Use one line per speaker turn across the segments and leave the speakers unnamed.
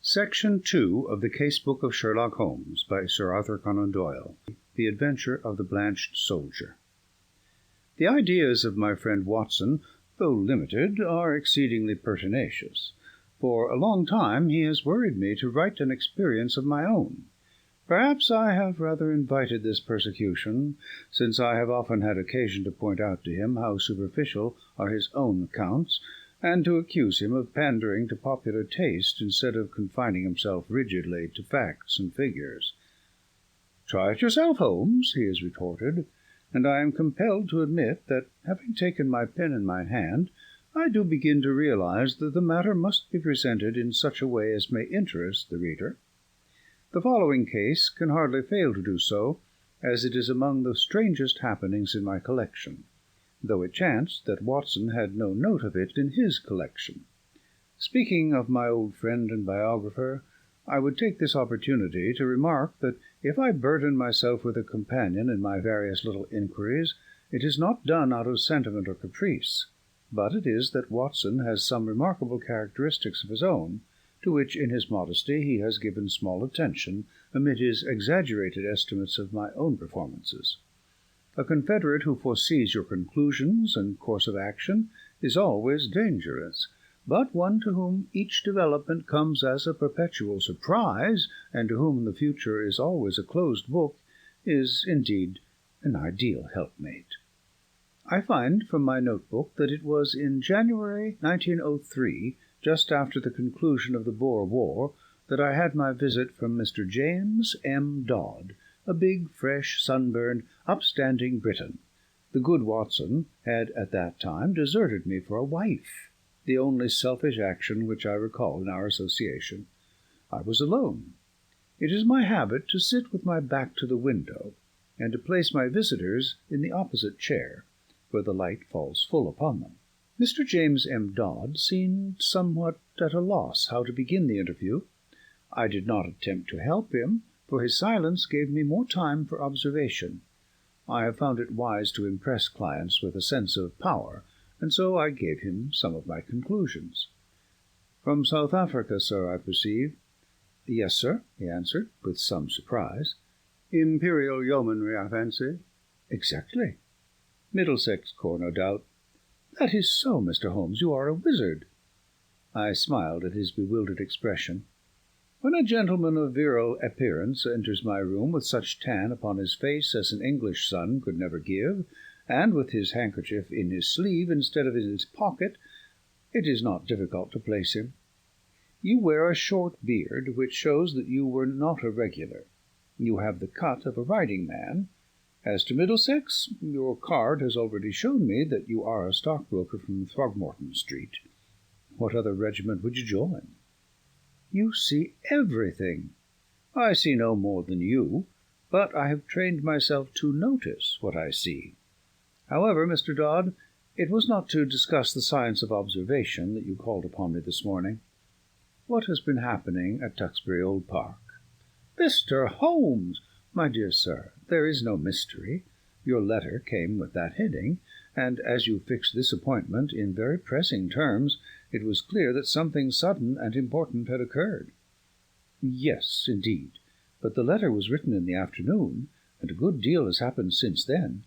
Section 2 of the Casebook of Sherlock Holmes by Sir Arthur Conan Doyle. The Adventure of the Blanched Soldier. The ideas of my friend Watson, though limited, are exceedingly pertinacious. For a long time he has worried me to write an experience of my own. Perhaps I have rather invited this persecution, since I have often had occasion to point out to him how superficial are his own accounts, and to accuse him of pandering to popular taste instead of confining himself rigidly to facts and figures. "Try it yourself, Holmes," he has retorted, and I am compelled to admit that, having taken my pen in my hand, I do begin to realize that the matter must be presented in such a way as may interest the reader. The following case can hardly fail to do so, as it is among the strangest happenings in my collection, though it chanced that Watson had no note of it in his collection. Speaking of my old friend and biographer, I would take this opportunity to remark that if I burden myself with a companion in my various little inquiries, it is not done out of sentiment or caprice, but it is that Watson has some remarkable characteristics of his own, to which in his modesty he has given small attention amid his exaggerated estimates of my own performances. A confederate who foresees your conclusions and course of action is always dangerous, but one to whom each development comes as a perpetual surprise, and to whom the future is always a closed book, is indeed an ideal helpmate. I find from my notebook that it was in January 1903, just after the conclusion of the Boer War, that I had my visit from Mr. James M. Dodd, a big, fresh, sunburned, upstanding Briton. The good Watson had at that time deserted me for a wife, the only selfish action which I recall in our association. I was alone. It is my habit to sit with my back to the window, and to place my visitors in the opposite chair, where the light falls full upon them. Mr. James M. Dodd seemed somewhat at a loss how to begin the interview. I did not attempt to help him, for his silence gave me more time for observation. I have found it wise to impress clients with a sense of power, and so I gave him some of my conclusions. "From South Africa, sir, I perceive." "Yes, sir," he answered, with some surprise. "Imperial Yeomanry, I fancy." "Exactly." "Middlesex Corps, no doubt." "That is so, Mr. Holmes. You are a wizard." I smiled at his bewildered expression. When a gentleman of virile appearance enters my room with such tan upon his face as an English sun could never give, and with his handkerchief in his sleeve instead of in his pocket, it is not difficult to place him. You wear a short beard, which shows that you were not a regular. You have the cut of a riding man. As to Middlesex, your card has already shown me that you are a stockbroker from Throgmorton Street. What other regiment would you join? You see everything. I see no more than you, but I have trained myself to notice what I see. However, Mr. Dodd, it was not to discuss the science of observation that you called upon me this morning. What has been happening at Tewkesbury Old Park?" "Mr. Holmes!" "My dear sir, there is no mystery. Your letter came with that heading, and as you fixed this appointment in very pressing terms, it was clear that something sudden and important had occurred." "Yes, indeed, but the letter was written in the afternoon, and a good deal has happened since then.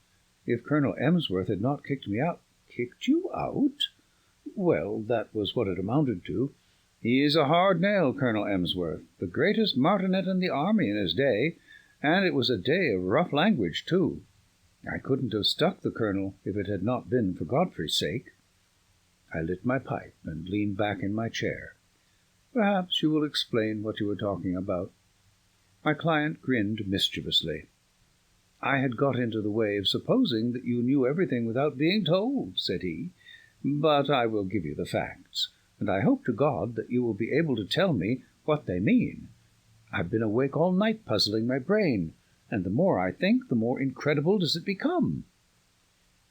If Colonel Emsworth had not kicked me out—" "Kicked you out?" "Well, that was what it amounted to. He is a hard nail, Colonel Emsworth, the greatest martinet in the army in his day, and it was a day of rough language, too. I couldn't have stuck the colonel if it had not been for Godfrey's sake." I lit my pipe and leaned back in my chair. "Perhaps you will explain what you were talking about." My client grinned mischievously. "I had got into the way of supposing that you knew everything without being told," said he. "But I will give you the facts, and I hope to God that you will be able to tell me what they mean. I've been awake all night puzzling my brain, and the more I think, the more incredible does it become.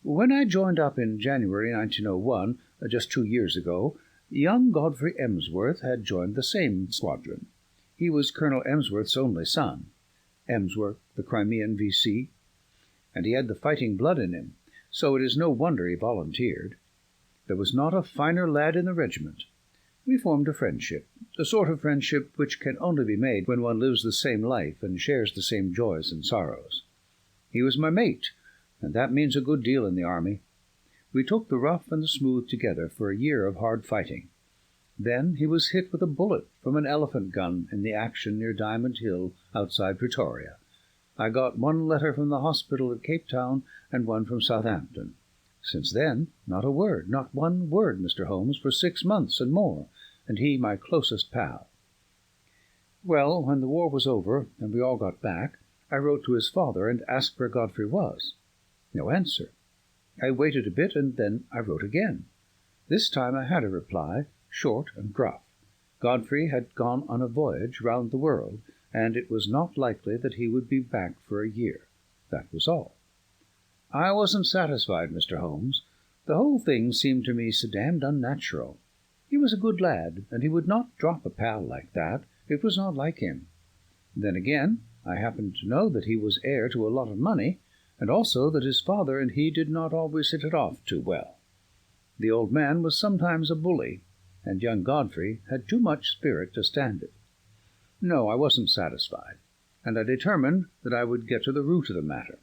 When I joined up in January 1901, just 2 years ago, young Godfrey Emsworth had joined the same squadron. He was Colonel Emsworth's only son, Emsworth, the Crimean V.C., and he had the fighting blood in him, so it is no wonder he volunteered. There was not a finer lad in the regiment. We formed a friendship, the sort of friendship which can only be made when one lives the same life and shares the same joys and sorrows. He was my mate, and that means a good deal in the army. We took the rough and the smooth together for a year of hard fighting. Then he was hit with a bullet from an elephant gun in the action near Diamond Hill outside Pretoria. I got one letter from the hospital at Cape Town and one from Southampton. Since then, not a word, not one word, Mr. Holmes, for 6 months and more, and he my closest pal. Well, when the war was over and we all got back, I wrote to his father and asked where Godfrey was. No answer. I waited a bit, and then I wrote again. This time I had a reply, short and gruff. Godfrey had gone on a voyage round the world, and it was not likely that he would be back for a year. That was all. I wasn't satisfied, Mr. Holmes. The whole thing seemed to me so damned unnatural. He was a good lad, and he would not drop a pal like that. It was not like him. Then again, I happened to know that he was heir to a lot of money, and also that his father and he did not always hit it off too well. The old man was sometimes a bully, and young Godfrey had too much spirit to stand it. No, I wasn't satisfied, and I determined that I would get to the root of the matter.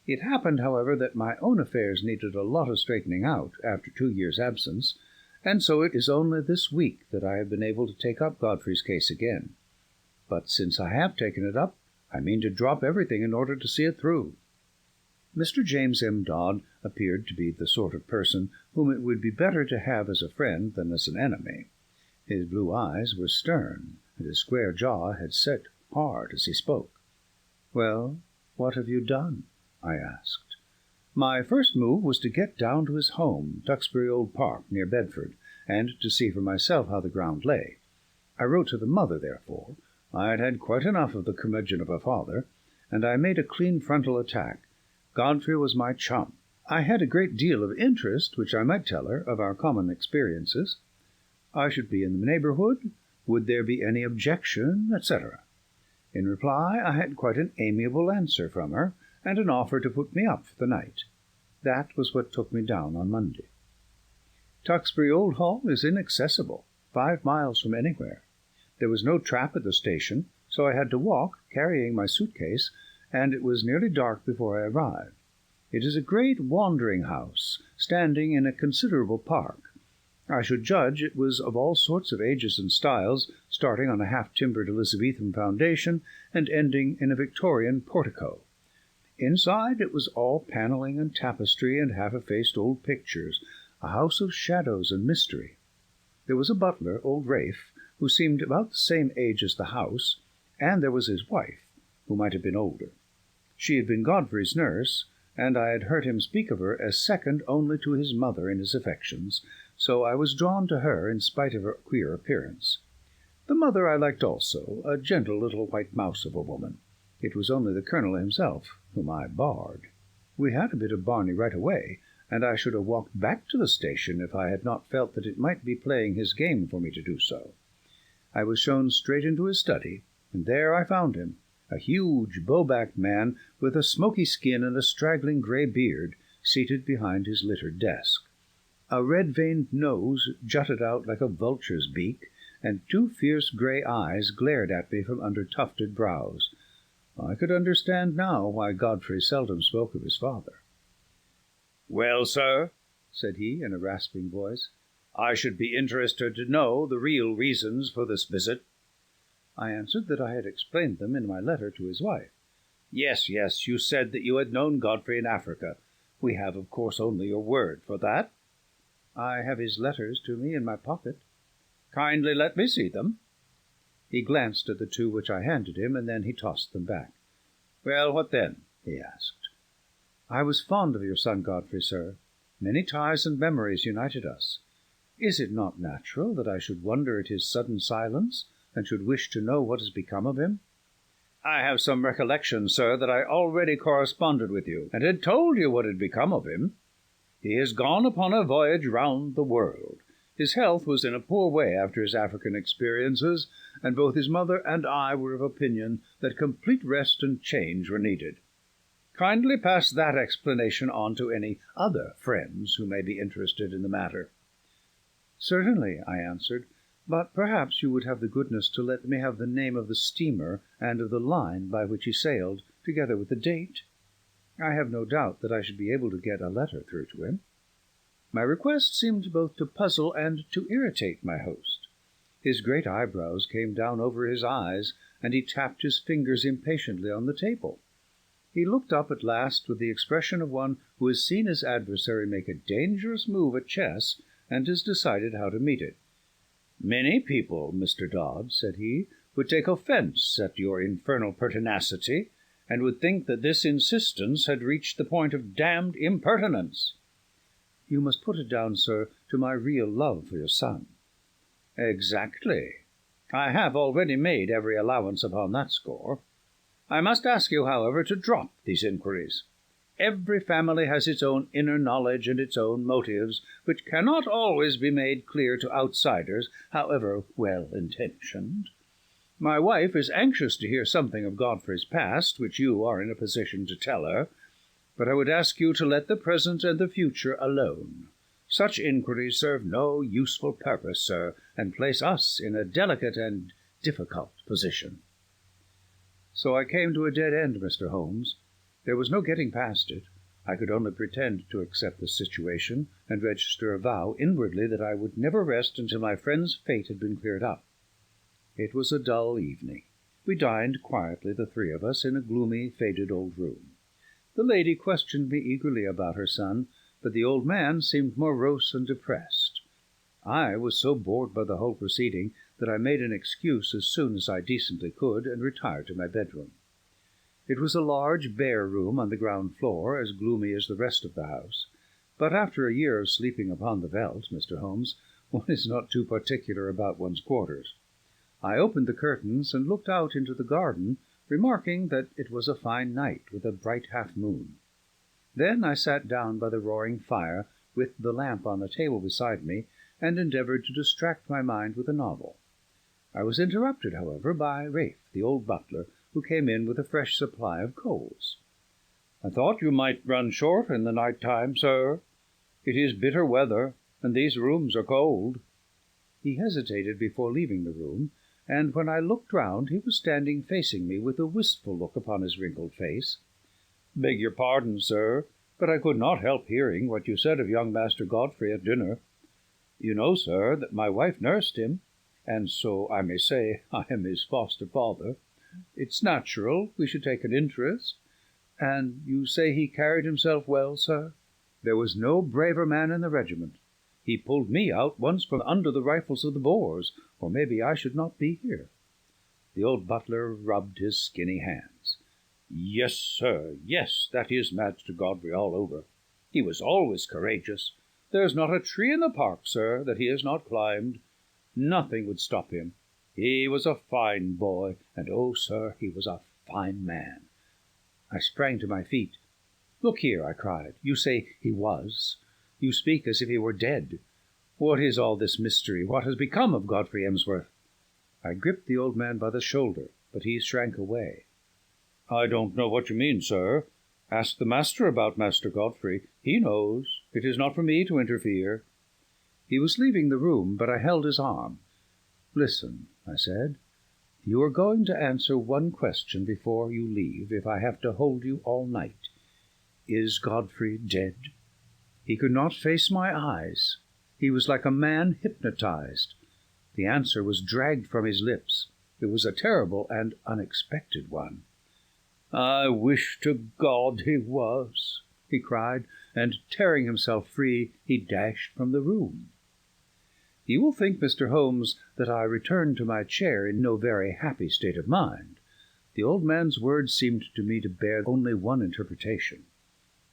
It happened, however, that my own affairs needed a lot of straightening out after 2 years' absence, and so it is only this week that I have been able to take up Godfrey's case again. But since I have taken it up, I mean to drop everything in order to see it through. Mr. James M. Dodd appeared to be the sort of person whom it would be better to have as a friend than as an enemy. His blue eyes were stern, and his square jaw had set hard as he spoke. "Well, what have you done?" I asked. My first move was to get down to his home, Duxbury Old Park, near Bedford, and to see for myself how the ground lay. I wrote to the mother, therefore. I had had quite enough of the curmudgeon of a father, and I made a clean frontal attack. Godfrey was my chum. I had a great deal of interest, which I might tell her, of our common experiences. I should be in the neighbourhood. Would there be any objection, etc. In reply, I had quite an amiable answer from her, and an offer to put me up for the night. That was what took me down on Monday. Duxbury Old Hall is inaccessible, 5 miles from anywhere. There was no trap at the station, so I had to walk, carrying my suitcase, and it was nearly dark before I arrived. It is a great wandering house, standing in a considerable park. I should judge it was of all sorts of ages and styles, starting on a half-timbered Elizabethan foundation and ending in a Victorian portico. Inside it was all panelling and tapestry and half-effaced old pictures, a house of shadows and mystery. There was a butler, old Rafe, who seemed about the same age as the house, and there was his wife, who might have been older. She had been Godfrey's nurse, and I had heard him speak of her as second only to his mother in his affections, so I was drawn to her in spite of her queer appearance. The mother I liked also, a gentle little white mouse of a woman. It was only the Colonel himself whom I barred. We had a bit of barney right away, and I should have walked back to the station if I had not felt that it might be playing his game for me to do so. I was shown straight into his study, and there I found him, a huge, bow-backed man with a smoky skin and a straggling grey beard, seated behind his littered desk. A red-veined nose jutted out like a vulture's beak, and 2 fierce grey eyes glared at me from under tufted brows. I could understand now why Godfrey seldom spoke of his father. "Well, sir," said he, in a rasping voice, "I should be interested to know the real reasons for this visit." I answered that I had explained them in my letter to his wife. Yes, you said that you had known Godfrey in Africa. We have, of course, only your word for that." "I have his letters to me in my pocket." "Kindly let me see them." He glanced at the 2 which I handed him, and then he tossed them back. "Well, what then?" he asked. "I was fond of your son Godfrey, sir. Many ties and memories united us. Is it not natural that I should wonder at his sudden silence, and should wish to know what has become of him?" "I have some recollection, sir, that I already corresponded with you, and had told you what had become of him. He has gone upon a voyage round the world. His health was in a poor way after his African experiences, and both his mother and I were of opinion that complete rest and change were needed. Kindly pass that explanation on to any other friends who may be interested in the matter." "Certainly," I answered. But perhaps you would have the goodness to let me have the name of the steamer and of the line by which he sailed, together with the date. I have no doubt that I should be able to get a letter through to him." My request seemed both to puzzle and to irritate my host. His great eyebrows came down over his eyes, and he tapped his fingers impatiently on the table. He looked up at last with the expression of one who has seen his adversary make a dangerous move at chess, and has decided how to meet it. "Many people, Mr. Dodd," said he, "would take offence at your infernal pertinacity, and would think that this insistence had reached the point of damned impertinence." "You must put it down, sir, to my real love for your son." "Exactly. I have already made every allowance upon that score. I must ask you, however, to drop these inquiries. Every family has its own inner knowledge and its own motives, which cannot always be made clear to outsiders, however well-intentioned. My wife is anxious to hear something of Godfrey's past, which you are in a position to tell her, but I would ask you to let the present and the future alone. Such inquiries serve no useful purpose, sir, and place us in a delicate and difficult position." So I came to a dead end, Mr. Holmes. There was no getting past it. I could only pretend to accept the situation, and register a vow inwardly that I would never rest until my friend's fate had been cleared up. It was a dull evening. We dined quietly, the three of us, in a gloomy, faded old room. The lady questioned me eagerly about her son, but the old man seemed morose and depressed. I was so bored by the whole proceeding that I made an excuse as soon as I decently could, and retired to my bedroom. It was a large, bare room on the ground floor, as gloomy as the rest of the house. But after a year of sleeping upon the veldt, Mr. Holmes, one is not too particular about one's quarters. I opened the curtains and looked out into the garden, remarking that it was a fine night, with a bright half-moon. Then I sat down by the roaring fire, with the lamp on the table beside me, and endeavoured to distract my mind with a novel. I was interrupted, however, by Rafe, the old butler, who came in with a fresh supply of coals. "I thought you might run short in the night time, sir. It is bitter weather, and these rooms are cold." He hesitated before leaving the room, and when I looked round he was standing facing me with a wistful look upon his wrinkled face. "Beg your pardon, sir, but I could not help hearing what you said of young Master Godfrey at dinner. You know, sir, that my wife nursed him, and so I may say I am his foster father. It's natural we should take an interest. And you say he carried himself well, sir? There was no braver man in the regiment. He pulled me out once from under the rifles of the Boers, or maybe I should not be here." The old butler rubbed his skinny hands. "Yes, sir, yes, that is Master Godfrey all over. He was always courageous. There's not a tree in the park, sir, that he has not climbed. Nothing would stop him. He was a fine boy, and oh, sir, he was a fine man." I sprang to my feet. "Look here," I cried, "you say he was. You speak as if he were dead. What is all this mystery? What has become of Godfrey Emsworth?" I gripped the old man by the shoulder, but he shrank away. "I don't know what you mean, sir. Ask the master about Master Godfrey. He knows. It is not for me to interfere." He was leaving the room, but I held his arm. "Listen," I said. "You are going to answer one question before you leave, if I have to hold you all night. Is Godfrey dead?" He could not face my eyes. He was like a man hypnotized. The answer was dragged from his lips. It was a terrible and unexpected one. "I wish to God he was," he cried, and tearing himself free, he dashed from the room. You will think, Mr. Holmes, that I returned to my chair in no very happy state of mind. The old man's words seemed to me to bear only one interpretation.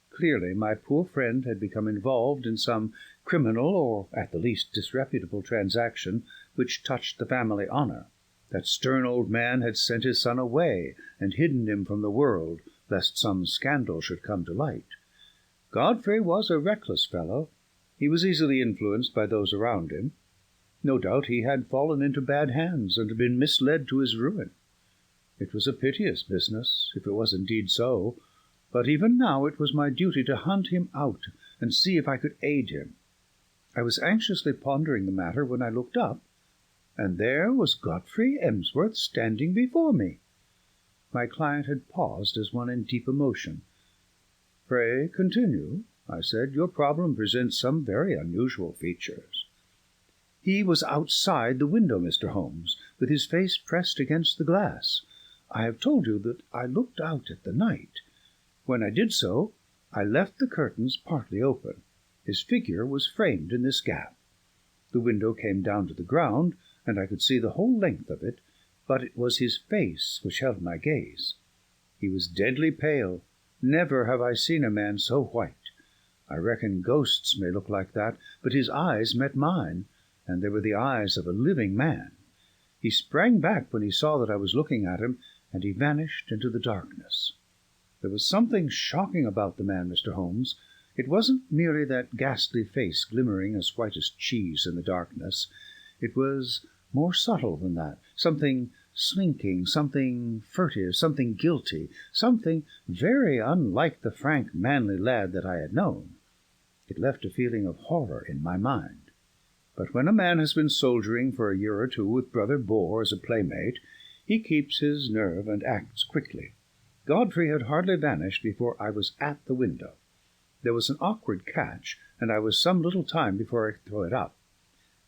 Clearly, my poor friend had become involved in some criminal, or at the least disreputable transaction, which touched the family honour. That stern old man had sent his son away, and hidden him from the world, lest some scandal should come to light. Godfrey was a reckless fellow. He was easily influenced by those around him. No doubt he had fallen into bad hands, and been misled to his ruin. It was a piteous business, if it was indeed so, but even now it was my duty to hunt him out, and see if I could aid him. I was anxiously pondering the matter when I looked up. and there was Godfrey Emsworth standing before me. My client had paused as one in deep emotion. "Pray continue," I said. "Your problem presents some very unusual features." "He was outside the window, Mr. Holmes, with his face pressed against the glass. I have told you that I looked out at the night. When I did so, I left the curtains partly open. His figure was framed in this gap. The window came down to the ground, and I could see the whole length of it, but it was his face which held my gaze. He was deadly pale. Never have I seen a man so white. I reckon ghosts may look like that, but his eyes met mine, and they were the eyes of a living man. He sprang back when he saw that I was looking at him, and he vanished into the darkness. There was something shocking about the man, Mr. Holmes. It wasn't merely that ghastly face glimmering as white as cheese in the darkness. It was more subtle than that, something slinking, something furtive, something guilty, something very unlike the frank, manly lad that I had known. It left a feeling of horror in my mind. But when a man has been soldiering for a year or two with Brother Boar as a playmate, he keeps his nerve and acts quickly. Godfrey had hardly vanished before I was at the window. There was an awkward catch, and I was some little time before I could throw it up.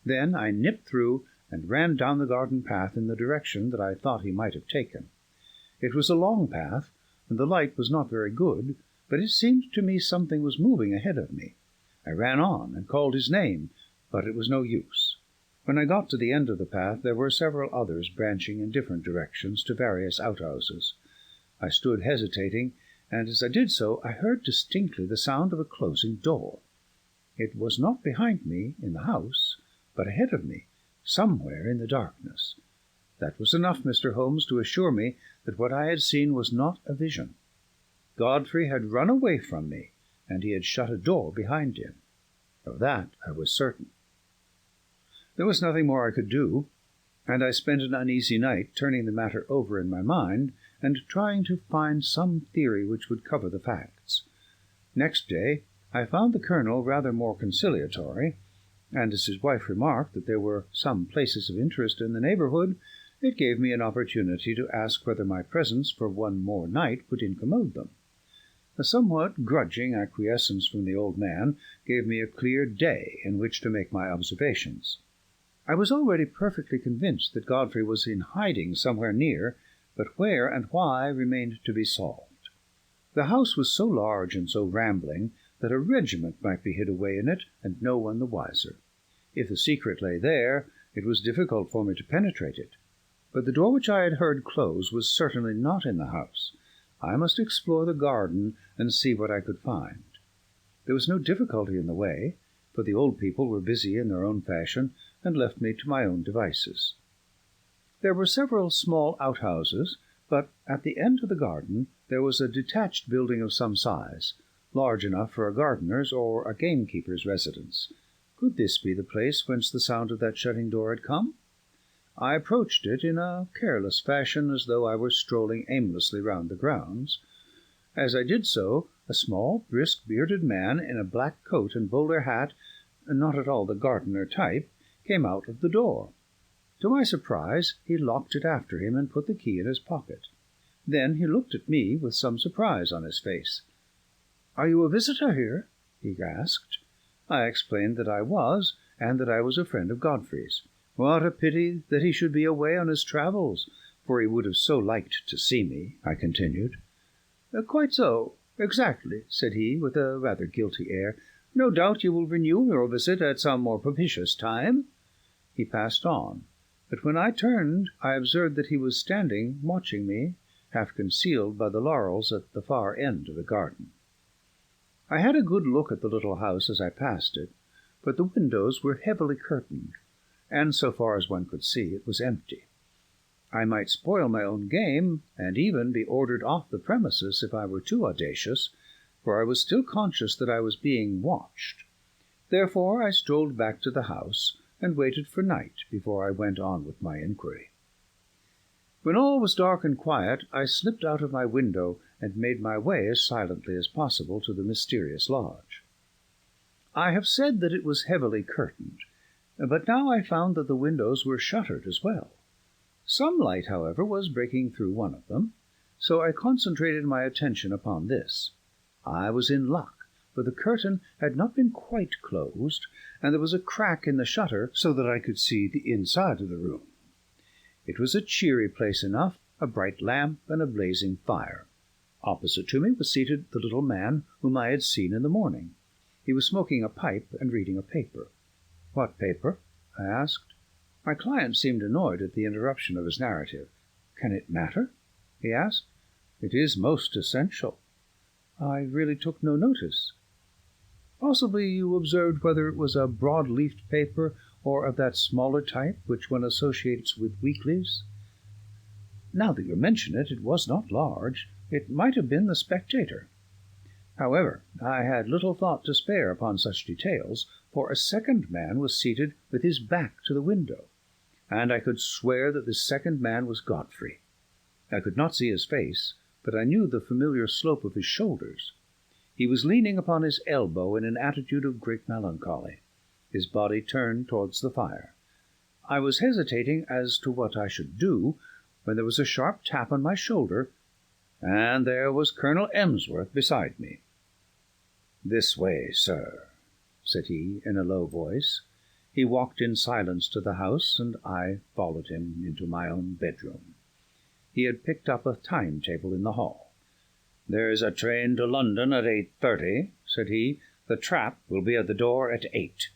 Then I nipped through and ran down the garden path in the direction that I thought he might have taken. It was a long path, and the light was not very good, but it seemed to me something was moving ahead of me. I ran on and called his name, but it was no use. When I got to the end of the path, there were several others branching in different directions to various outhouses. I stood hesitating, and as I did so, I heard distinctly the sound of a closing door. It was not behind me in the house, but ahead of me, somewhere in the darkness. That was enough, Mr. Holmes, to assure me that what I had seen was not a vision. Godfrey had run away from me, and he had shut a door behind him. Of that I was certain. There was nothing more I could do, and I spent an uneasy night turning the matter over in my mind and trying to find some theory which would cover the facts. Next day I found the Colonel rather more conciliatory, and as his wife remarked that there were some places of interest in the neighbourhood, it gave me an opportunity to ask whether my presence for one more night would incommode them. A somewhat grudging acquiescence from the old man gave me a clear day in which to make my observations. I was already perfectly convinced that Godfrey was in hiding somewhere near, but where and why remained to be solved. The house was so large and so rambling that a regiment might be hid away in it, and no one the wiser. If the secret lay there, it was difficult for me to penetrate it. But the door which I had heard close was certainly not in the house. I must explore the garden and see what I could find. There was no difficulty in the way, for the old people were busy in their own fashion, and left me to my own devices. There were several small outhouses, but at the end of the garden there was a detached building of some size, large enough for a gardener's or a gamekeeper's residence. Could this be the place whence the sound of that shutting door had come? I approached it in a careless fashion, as though I were strolling aimlessly round the grounds. As I did so, a small, brisk, bearded man in a black coat and bowler hat, not at all the gardener type, came out of the door. To my surprise, he locked it after him and put the key in his pocket. Then he looked at me with some surprise on his face. "Are you a visitor here?" he asked. I explained that I was, and that I was a friend of Godfrey's. "What a pity that he should be away on his travels, for he would have so liked to see me," I continued. "Quite so, exactly," said he, with a rather guilty air. "No doubt you will renew your visit at some more propitious time." He passed on, but when I turned I observed that he was standing watching me, half concealed by the laurels at the far end of the garden. I had a good look at the little house as I passed it, but the windows were heavily curtained, and so far as one could see, it was empty. I might spoil my own game, and even be ordered off the premises if I were too audacious, for I was still conscious that I was being watched. Therefore I strolled back to the house, and waited for night before I went on with my inquiry. When all was dark and quiet, I slipped out of my window and made my way as silently as possible to the mysterious lodge. I have said that it was heavily curtained. but now I found that the windows were shuttered as well. Some light, however, was breaking through one of them, so I concentrated my attention upon this. I was in luck, for the curtain had not been quite closed, and there was a crack in the shutter so that I could see the inside of the room. It was a cheery place enough, a bright lamp and a blazing fire. Opposite to me was seated the little man whom I had seen in the morning. He was smoking a pipe and reading a paper. "What paper?" I asked. My client seemed annoyed at the interruption of his narrative. "Can it matter?" he asked. "It is most essential." "I really took no notice." "Possibly you observed whether it was a broad-leafed paper or of that smaller type which one associates with weeklies?" "Now that you mention it, it was not large. It might have been the Spectator." However, I had little thought to spare upon such details, for a second man was seated with his back to the window, and I could swear that this second man was Godfrey. I could not see his face, but I knew the familiar slope of his shoulders. He was leaning upon his elbow in an attitude of great melancholy, his body turned towards the fire. I was hesitating as to what I should do, when there was a sharp tap on my shoulder, and there was Colonel Emsworth beside me. "This way, sir," said he in a low voice. He walked in silence to the house, and I followed him into my own bedroom. He had picked up a timetable in the hall. "There's a train to London at 8:30, said he. "The trap will be at the door at 8.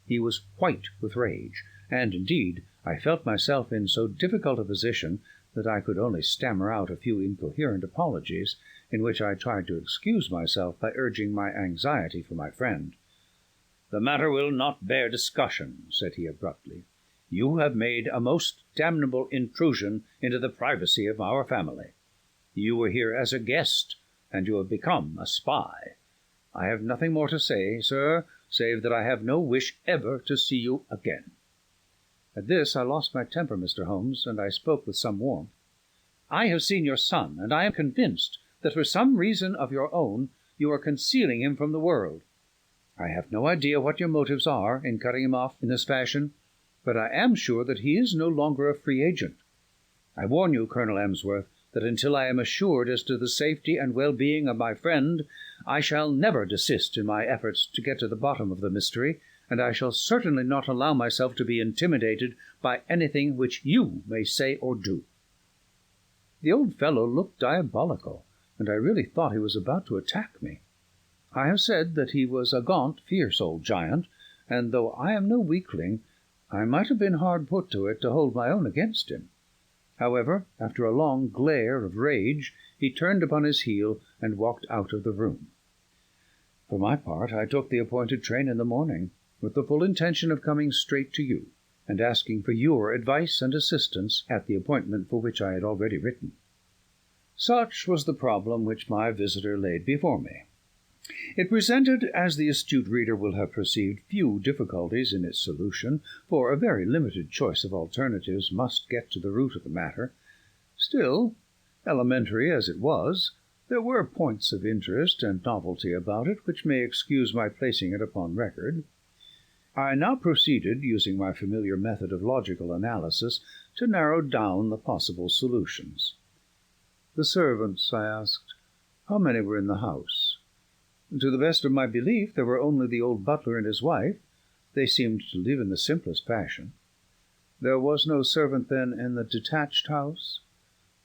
He was white with rage, and, indeed, I felt myself in so difficult a position that I could only stammer out a few incoherent apologies, in which I tried to excuse myself by urging my anxiety for my friend. "The matter will not bear discussion," said he abruptly. "You have made a most damnable intrusion into the privacy of our family. You were here as a guest, and you have become a spy. I have nothing more to say, sir, save that I have no wish ever to see you again." At this I lost my temper, Mr. Holmes, and I spoke with some warmth. "I have seen your son, and I am convinced that for some reason of your own you are concealing him from the world. I have no idea what your motives are in cutting him off in this fashion, but I am sure that he is no longer a free agent. I warn you, Colonel Emsworth, that until I am assured as to the safety and well-being of my friend, I shall never desist in my efforts to get to the bottom of the mystery, and I shall certainly not allow myself to be intimidated by anything which you may say or do." The old fellow looked diabolical, and I really thought he was about to attack me. I have said that he was a gaunt, fierce old giant, and though I am no weakling, I might have been hard put to it to hold my own against him. However, after a long glare of rage, he turned upon his heel and walked out of the room. For my part, I took the appointed train in the morning, with the full intention of coming straight to you, and asking for your advice and assistance at the appointment for which I had already written. Such was the problem which my visitor laid before me. It presented, as the astute reader will have perceived, few difficulties in its solution, for a very limited choice of alternatives must get to the root of the matter. Still, elementary as it was, there were points of interest and novelty about it which may excuse my placing it upon record. I now proceeded, using my familiar method of logical analysis, to narrow down the possible solutions. "The servants," I asked, "how many were in the house?" "To the best of my belief, there were only the old butler and his wife. They seemed to live in the simplest fashion." "There was no servant, then, in the detached house?"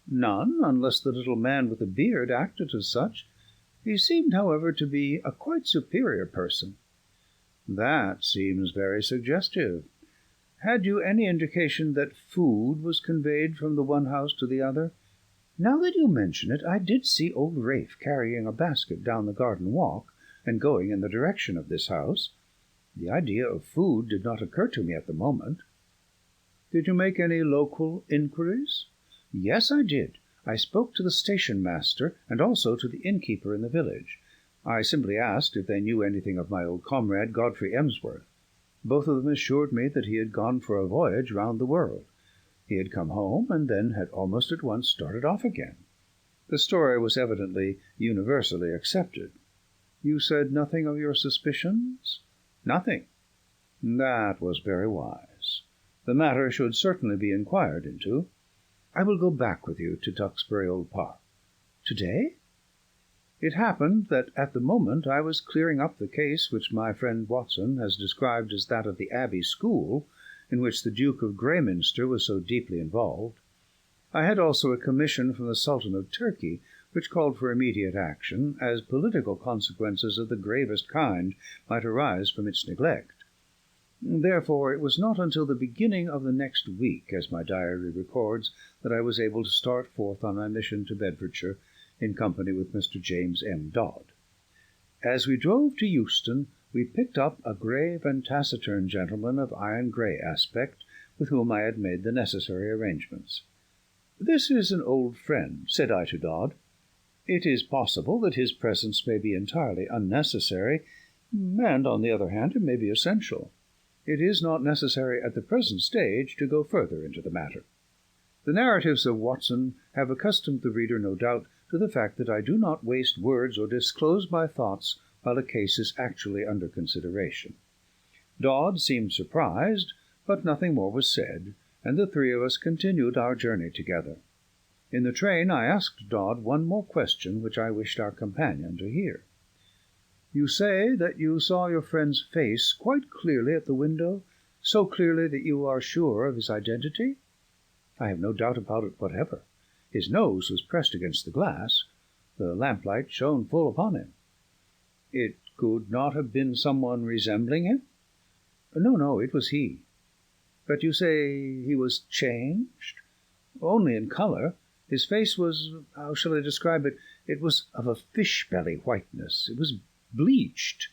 "None, unless the little man with the beard acted as such. He seemed, however, to be a quite superior person." "That seems very suggestive. Had you any indication that food was conveyed from the one house to the other?" "Now that you mention it, I did see old Rafe carrying a basket down the garden walk, and going in the direction of this house. The idea of food did not occur to me at the moment." "Did you make any local inquiries?" "Yes, I did. I spoke to the station-master, and also to the innkeeper in the village. I simply asked if they knew anything of my old comrade, Godfrey Emsworth. Both of them assured me that he had gone for a voyage round the world. He had come home, and then had almost at once started off again. The story was evidently universally accepted." "You said nothing of your suspicions?" "Nothing." That was very wise. The matter should certainly be inquired into. I will go back with you to Duxbury Old Park. To-day? It happened that at the moment I was clearing up the case which my friend Watson has described as that of the Abbey School, in which the Duke of Greyminster was so deeply involved. I had also a commission from the Sultan of Turkey, which called for immediate action, as political consequences of the gravest kind might arise from its neglect. Therefore it was not until the beginning of the next week, as my diary records, that I was able to start forth on my mission to Bedfordshire, in company with Mr. James M. Dodd. As we drove to Euston, we picked up a grave and taciturn gentleman of iron-grey aspect, with whom I had made the necessary arrangements. "This is an old friend," said I to Dodd. "It is possible that his presence may be entirely unnecessary, and, on the other hand, it may be essential. It is not necessary at the present stage to go further into the matter. The narratives of Watson have accustomed the reader, no doubt, to the fact that I do not waste words or disclose my thoughts while a case is actually under consideration. Dodd seemed surprised, but nothing more was said, and the three of us continued our journey together. In the train I asked Dodd one more question which I wished our companion to hear. "You say that you saw your friend's face quite clearly at the window, so clearly that you are sure of his identity?" "I have no doubt about it whatever. His nose was pressed against the glass. The lamplight shone full upon him." "It could not have been someone resembling him?" No, it was he." "But you say he was changed?" "Only in colour. His face was, how shall I describe it? It was of a fish-belly whiteness. It was bleached."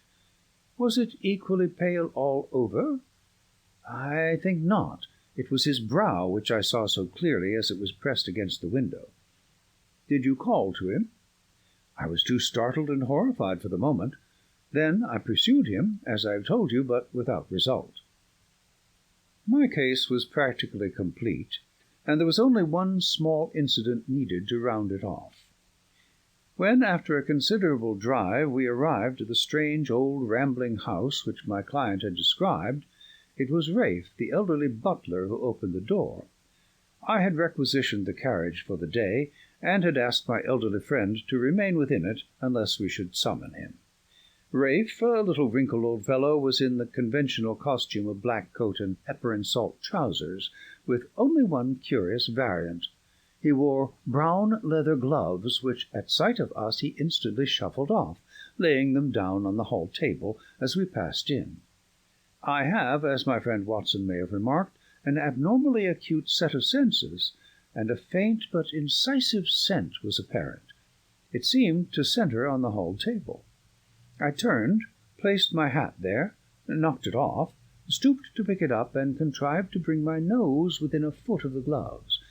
"Was it equally pale all over?" "I think not. It was his brow which I saw so clearly as it was pressed against the window." "Did you call to him?" "I was too startled and horrified for the moment. Then I pursued him, as I have told you, but without result." My case was practically complete, and there was only one small incident needed to round it off. When, after a considerable drive, we arrived at the strange old rambling house which my client had described, it was Ralph, the elderly butler, who opened the door. I had requisitioned the carriage for the day, and had asked my elderly friend to remain within it unless we should summon him. Ralph, a little wrinkled old fellow, was in the conventional costume of black coat and pepper-and-salt trousers, with only one curious variant. He wore brown leather gloves, which, at sight of us, he instantly shuffled off, laying them down on the hall table as we passed in. I have, as my friend Watson may have remarked, an abnormally acute set of senses, and a faint but incisive scent was apparent. It seemed to centre on the hall table. I turned, placed my hat there, knocked it off, stooped to pick it up, and contrived to bring my nose within a foot of the gloves.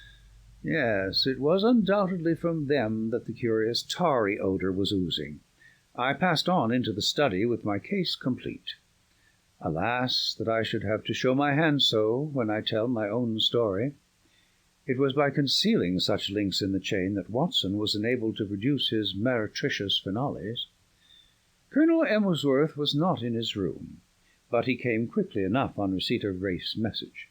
Yes, it was undoubtedly from them that the curious tarry odour was oozing. I passed on into the study with my case complete. Alas, that I should have to show my hand so when I tell my own story. It was by concealing such links in the chain that Watson was enabled to produce his meretricious finales. Colonel Emsworth was not in his room, but he came quickly enough on receipt of Ralph's message.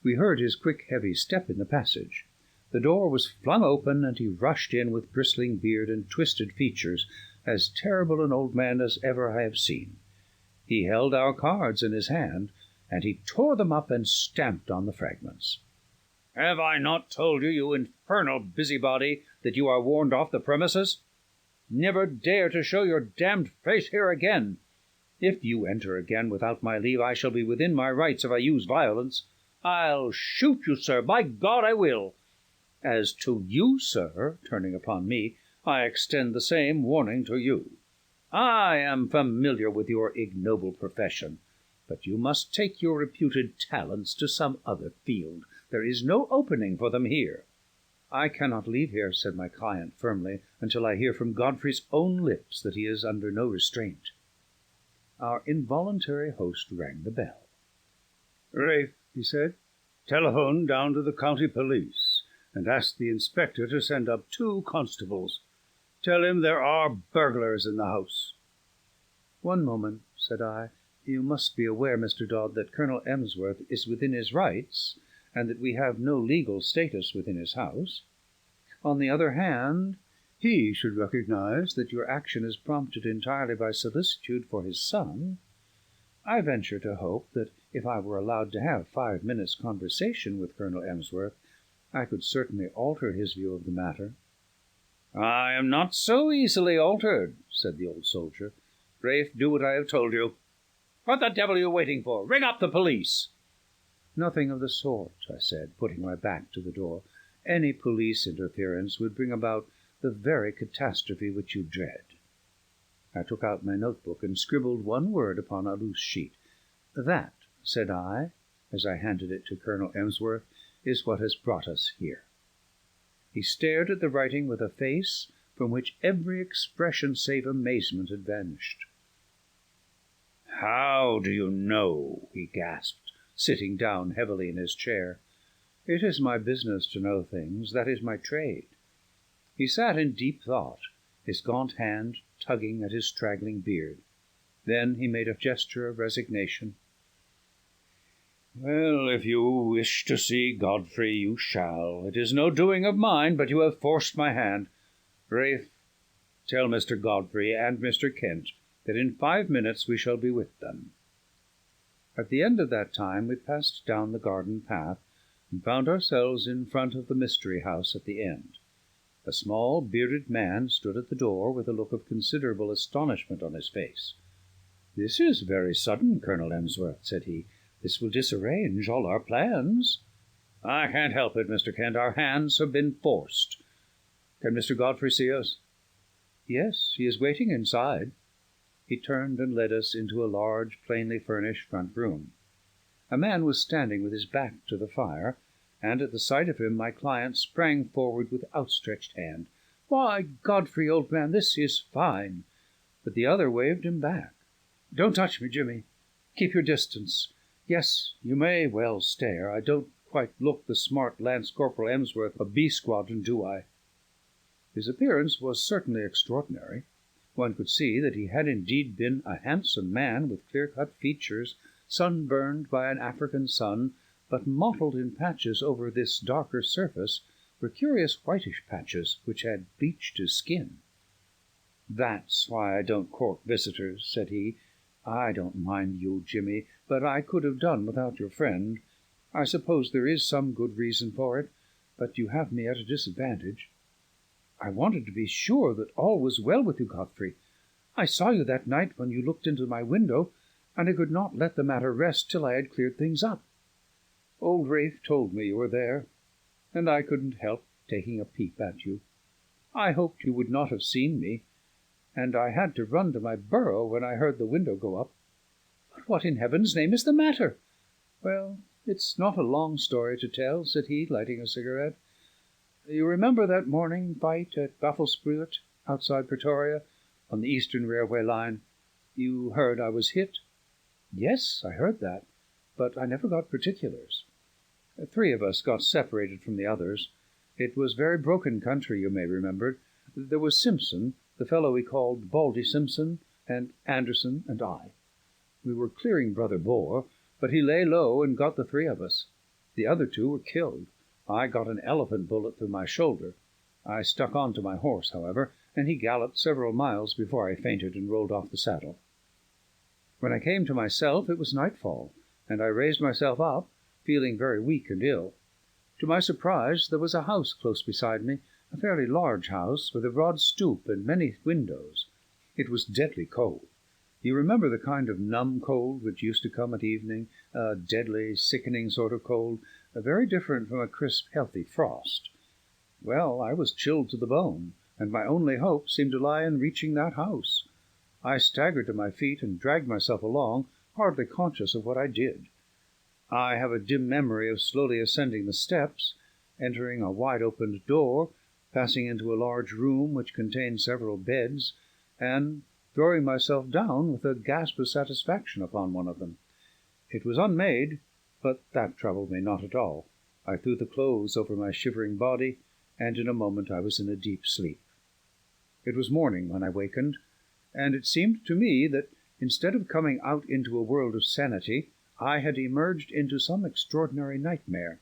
We heard his quick, heavy step in the passage. The door was flung open, and he rushed in with bristling beard and twisted features, as terrible an old man as ever I have seen. He held our cards in his hand, and he tore them up and stamped on the fragments. "Have I not told you, you infernal busybody, that you are warned off the premises? Never dare to show your damned face here again. If you enter again without my leave, I shall be within my rights if I use violence. I'll shoot you, sir, by God I will. As to you, sir," turning upon me, "I extend the same warning to you. I am familiar with your ignoble profession, but you must take your reputed talents to some other field. There is no opening for them here." "I cannot leave here," said my client firmly, "until I hear from Godfrey's own lips that he is under no restraint." Our involuntary host rang the bell. "Ralph," he said, "telephone down to the county police, and ask the inspector to send up 2 constables. Tell him there are burglars in the house." "One moment," said I. You must be aware, Mr. Dodd, that Colonel Emsworth is within his rights, and that we have no legal status within his house. On the other hand, he should recognize that your action is prompted entirely by solicitude for his son. I venture to hope that if I were allowed to have 5 minutes' conversation with Colonel Emsworth, I could certainly alter his view of the matter." "I am not so easily altered," said the old soldier. "Rafe, do what I have told you. What the devil are you waiting for? Ring up the police." "Nothing of the sort," I said, putting my back to the door. "Any police interference would bring about the very catastrophe which you dread." I took out my notebook and scribbled one word upon a loose sheet. "That," said I, as I handed it to Colonel Emsworth, "is what has brought us here." He stared at the writing with a face from which every expression save amazement had vanished. "How do you know?" he gasped, sitting down heavily in his chair. "It is my business to know things. That is my trade." He sat in deep thought, his gaunt hand tugging at his straggling beard. Then he made a gesture of resignation. "Well, if you wish to see Godfrey, you shall. It is no doing of mine, but you have forced my hand. Rafe, tell Mr. Godfrey and Mr. Kent that in 5 minutes we shall be with them." At the end of that time we passed down the garden path and found ourselves in front of the mystery house at the end. A small, bearded man stood at the door with a look of considerable astonishment on his face. "This is very sudden, Colonel Emsworth," said he. "This will disarrange all our plans." "I can't help it, Mr. Kent. Our hands have been forced. Can Mr. Godfrey see us?" "Yes, he is waiting inside." He turned and led us into a large, plainly furnished front room. A man was standing with his back to the fire, and at the sight of him my client sprang forward with outstretched hand. "Why, Godfrey, old man, this is fine!" But the other waved him back. "Don't touch me, Jimmy. Keep your distance. Yes, you may well stare. I don't quite look the smart Lance Corporal Emsworth of B Squadron, do I?" His appearance was certainly extraordinary. One could see that he had indeed been a handsome man with clear-cut features, sunburned by an African sun, but mottled in patches over this darker surface were curious whitish patches which had bleached his skin. "That's why I don't court visitors," said he. "I don't mind you, Jimmy, but I could have done without your friend. I suppose there is some good reason for it, but you have me at a disadvantage. I wanted to be sure that all was well with you, Godfrey. I saw you that night when you looked into my window, and I could not let the matter rest till I had cleared things up. Old Rafe told me you were there, and I couldn't help taking a peep at you. I hoped you would not have seen me, and I had to run to my burrow when I heard the window go up. But what in heaven's name is the matter?" "Well, it's not a long story to tell," said he, lighting a cigarette. "You remember that morning fight at Bafflespuit, outside Pretoria, on the Eastern Railway line? You heard I was hit?" "Yes, I heard that, but I never got particulars." 3 of us got separated from the others. It was very broken country, you may remember. There was Simpson, the fellow we called Baldy Simpson, and Anderson and I. We were clearing Brother Boar, but he lay low and got the 3 of us. The other 2 were killed. I got an elephant bullet through my shoulder. I stuck on to my horse, however, and he galloped several miles before I fainted and rolled off the saddle. When I came to myself, it was nightfall, and I raised myself up, feeling very weak and ill. To my surprise, there was a house close beside me, a fairly large house, with a broad stoop and many windows. It was deadly cold. You remember the kind of numb cold which used to come at evening, a deadly, sickening sort of cold, very different from a crisp, healthy frost. Well, I was chilled to the bone, and my only hope seemed to lie in reaching that house. I staggered to my feet and dragged myself along, hardly conscious of what I did. I have a dim memory of slowly ascending the steps, entering a wide-opened door, passing into a large room which contained several beds, and throwing myself down with a gasp of satisfaction upon one of them. It was unmade, but that troubled me not at all. I threw the clothes over my shivering body, and in a moment I was in a deep sleep. It was morning when I wakened, and it seemed to me that Instead of coming out into a world of sanity, I had emerged into some extraordinary nightmare.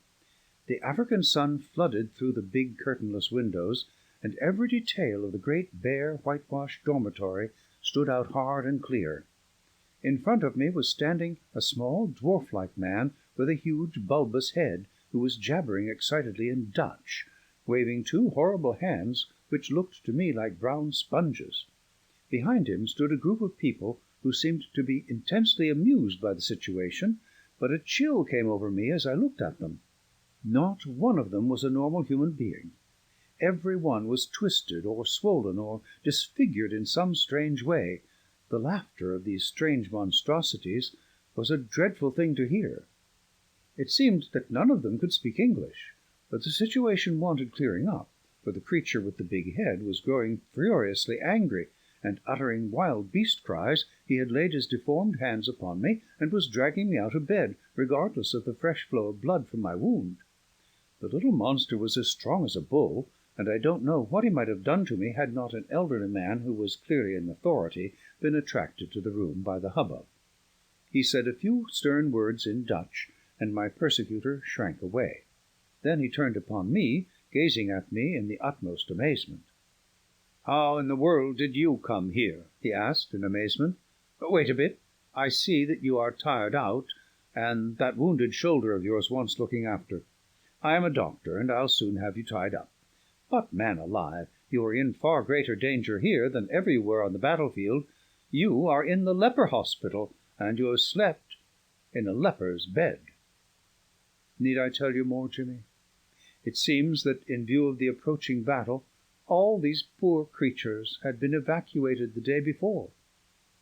The African sun flooded through the big curtainless windows, and every detail of the great bare whitewashed dormitory stood out hard and clear. In front of me was standing a small dwarf-like man with a huge bulbous head, who was jabbering excitedly in Dutch, waving two horrible hands which looked to me like brown sponges. Behind him stood a group of people who seemed to be intensely amused by the situation, but a chill came over me as I looked at them. Not one of them was a normal human being. Every one was twisted or swollen or disfigured in some strange way. The laughter of these strange monstrosities was a dreadful thing to hear. It seemed that none of them could speak English, but the situation wanted clearing up, for the creature with the big head was growing furiously angry, and uttering wild beast cries, he had laid his deformed hands upon me, and was dragging me out of bed, regardless of the fresh flow of blood from my wound. The little monster was as strong as a bull, and I don't know what he might have done to me had not an elderly man, who was clearly in authority, been attracted to the room by the hubbub. He said a few stern words in Dutch, and my persecutor shrank away. Then he turned upon me, gazing at me in the utmost amazement. "How in the world did you come here?" he asked in amazement. "Wait a bit. I see that you are tired out, and that wounded shoulder of yours wants looking after. I am a doctor, and I'll soon have you tied up. But, man alive, you are in far greater danger here than ever you were on the battlefield. You are in the leper hospital, and you have slept in a leper's bed." Need I tell you more, Jimmy? It seems that, in view of the approaching battle, all these poor creatures had been evacuated the day before.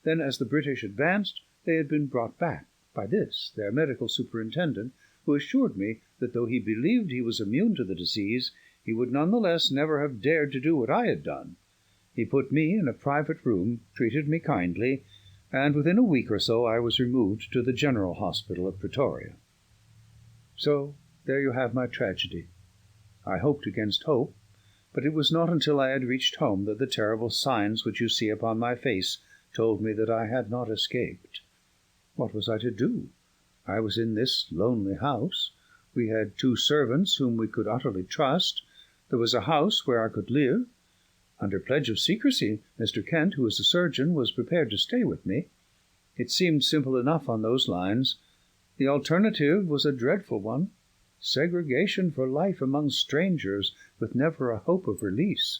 Then, as the British advanced, they had been brought back by this, their medical superintendent, who assured me that though he believed he was immune to the disease, he would none the less never have dared to do what I had done. He put me in a private room, treated me kindly, and within a week or so I was removed to the General Hospital of Pretoria. So there you have my tragedy. I hoped against hope, but it was not until I had reached home that the terrible signs which you see upon my face told me that I had not escaped. What was I to do? I was in this lonely house. We had 2 servants whom we could utterly trust. There was a house where I could live. Under pledge of secrecy, Mr. Kent, who was a surgeon, was prepared to stay with me. It seemed simple enough on those lines. The alternative was a dreadful one. Segregation for life among strangers, with never a hope of release.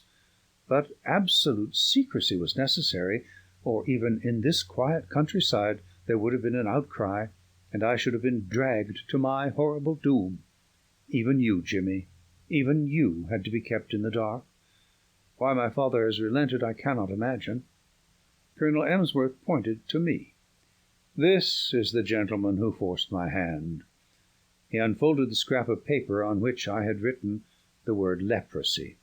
But absolute secrecy was necessary, or even in this quiet countryside there would have been an outcry, and I should have been dragged to my horrible doom. Even you, Jimmy, even you had to be kept in the dark. Why my father has relented I cannot imagine. Colonel Emsworth pointed to me. "This is the gentleman who forced my hand." He unfolded the scrap of paper on which I had written the word leprosy.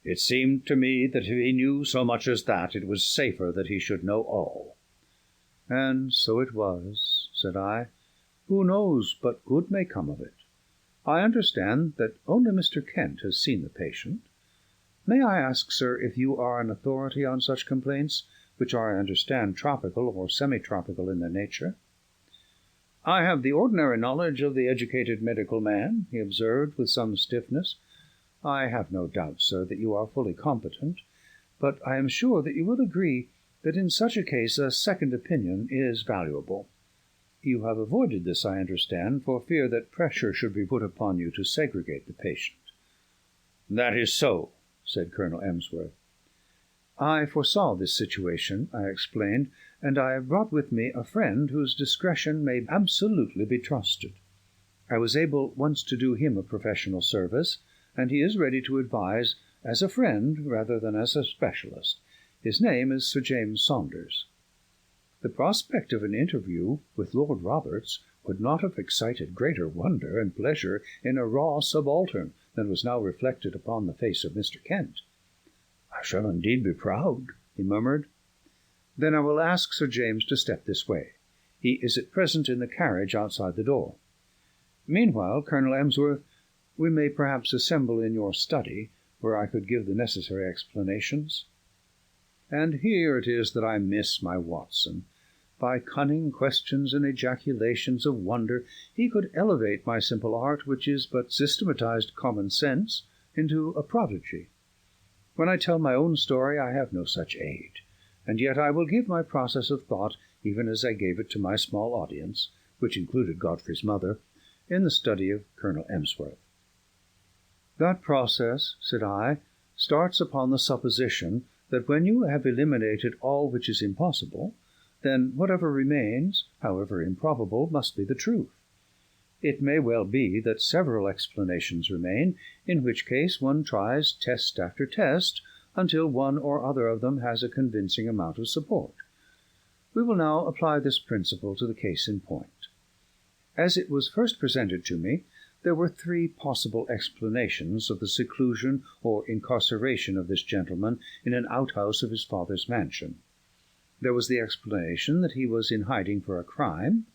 It seemed to me that if he knew so much as that, it was safer that he should know all. "And so it was," said I. "Who knows but good may come of it? I understand that only Mr. Kent has seen the patient. May I ask, sir, if you are an authority on such complaints, which are, I understand, tropical or semi-tropical in their nature?" "I have the ordinary knowledge of the educated medical man," he observed with some stiffness. "I have no doubt, sir, that you are fully competent, but I am sure that you will agree that in such a case a second opinion is valuable. You have avoided this, I understand, for fear that pressure should be put upon you to segregate the patient." "That is so," said Colonel Emsworth. "I foresaw this situation," I explained, "and I have brought with me a friend whose discretion may absolutely be trusted. I was able once to do him a professional service, and he is ready to advise as a friend rather than as a specialist. His name is Sir James Saunders." The prospect of an interview with Lord Roberts would not have excited greater wonder and pleasure in a raw subaltern than was now reflected upon the face of Mr. Kent. "I shall indeed be proud," he murmured. "Then I will ask Sir James to step this way. He is at present in the carriage outside the door. Meanwhile, Colonel Emsworth, we may perhaps assemble in your study, where I could give the necessary explanations. And here it is that I miss my Watson. By cunning questions and ejaculations of wonder he could elevate my simple art, which is but systematized common sense, into a prodigy. When I tell my own story, I have no such aid, and yet I will give my process of thought even as I gave it to my small audience, which included Godfrey's mother, in the study of Colonel Emsworth. That process, said I, starts upon the supposition that when you have eliminated all which is impossible, then whatever remains, however improbable, must be the truth. It may well be that several explanations remain, in which case one tries test after test until one or other of them has a convincing amount of support. We will now apply this principle to the case in point. As it was first presented to me, there were three possible explanations of the seclusion or incarceration of this gentleman in an outhouse of his father's mansion. There was the explanation that he was in hiding for a crime,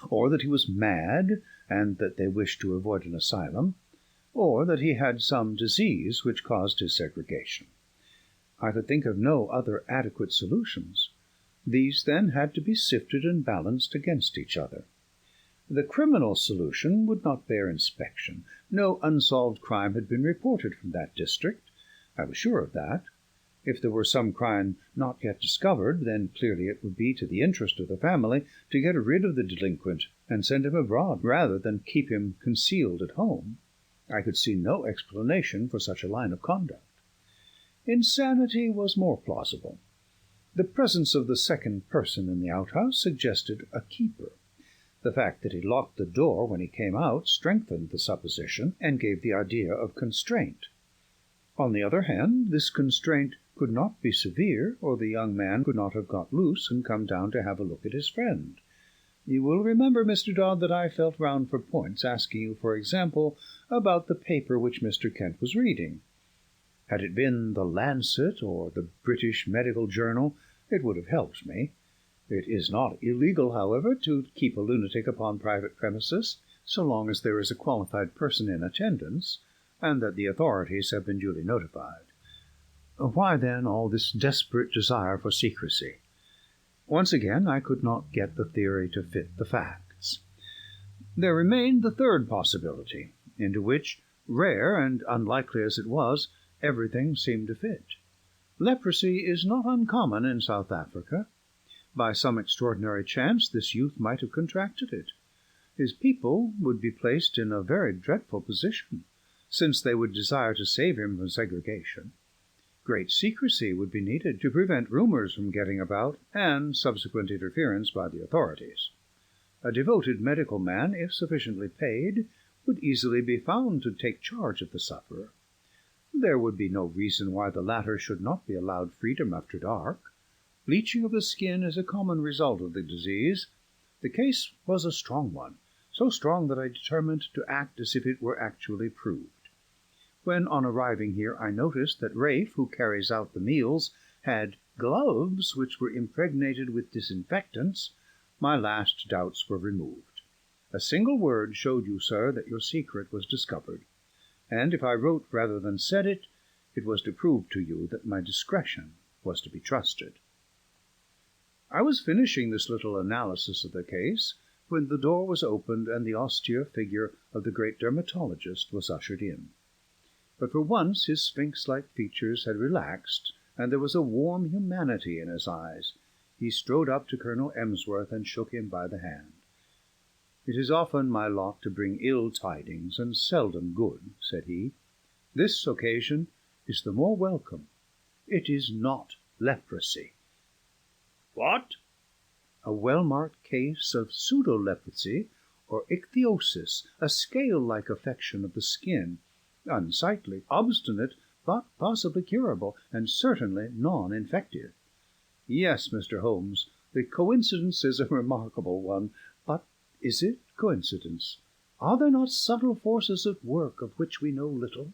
or that he was mad, and that they wished to avoid an asylum, or that he had some disease which caused his segregation. I could think of no other adequate solutions. These, then, had to be sifted and balanced against each other. The criminal solution would not bear inspection. No unsolved crime had been reported from that district. I was sure of that. If there were some crime not yet discovered, then clearly it would be to the interest of the family to get rid of the delinquent and send him abroad, rather than keep him concealed at home. I could see no explanation for such a line of conduct. Insanity was more plausible. The presence of the second person in the outhouse suggested a keeper. The fact that he locked the door when he came out strengthened the supposition and gave the idea of constraint. On the other hand, this constraint could not be severe, or the young man could not have got loose and come down to have a look at his friend. You will remember, Mr. Dodd, that I felt round for points, asking you, for example, about the paper which Mr. Kent was reading. Had it been the Lancet or the British Medical Journal, it would have helped me. It is not illegal, however, to keep a lunatic upon private premises, so long as there is a qualified person in attendance, and that the authorities have been duly notified. Why, then, all this desperate desire for secrecy? Once again, I could not get the theory to fit the facts. There remained the third possibility, into which, rare and unlikely as it was, everything seemed to fit. Leprosy is not uncommon in South Africa. By some extraordinary chance, this youth might have contracted it. His people would be placed in a very dreadful position, since they would desire to save him from segregation. Great secrecy would be needed to prevent rumors from getting about, and subsequent interference by the authorities. A devoted medical man, if sufficiently paid, would easily be found to take charge of the sufferer. There would be no reason why the latter should not be allowed freedom after dark. Bleaching of the skin is a common result of the disease. The case was a strong one, so strong that I determined to act as if it were actually proved. When, on arriving here, I noticed that Rafe, who carries out the meals, had gloves which were impregnated with disinfectants, my last doubts were removed. A single word showed you, sir, that your secret was discovered, and if I wrote rather than said it, it was to prove to you that my discretion was to be trusted. I was finishing this little analysis of the case when the door was opened and the austere figure of the great dermatologist was ushered in. But for once his sphinx-like features had relaxed, and there was a warm humanity in his eyes. He strode up to Colonel Emsworth and shook him by the hand. "It is often my lot to bring ill tidings, and seldom good," said he. "This occasion is the more welcome. It is not leprosy." "What?" "A well-marked case of pseudo-leprosy, or ichthyosis, a scale-like affection of the skin, unsightly, obstinate, but possibly curable, and certainly non-infective. Yes, Mr. Holmes, the coincidence is a remarkable one, but is it coincidence? Are there not subtle forces at work of which we know little?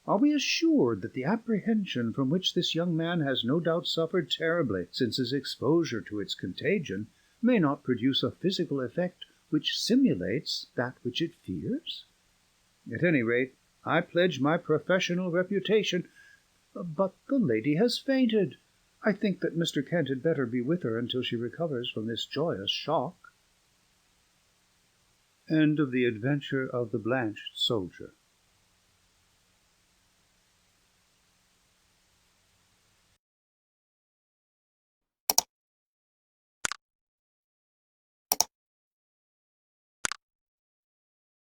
Are we assured that the apprehension from which this young man has no doubt suffered terribly since his exposure to its contagion may not produce a physical effect which simulates that which it fears? At any rate, I pledge my professional reputation. But the lady has fainted. I think that Mr. Kent had better be with her until she recovers from this joyous shock. End of The Adventure of the Blanched Soldier.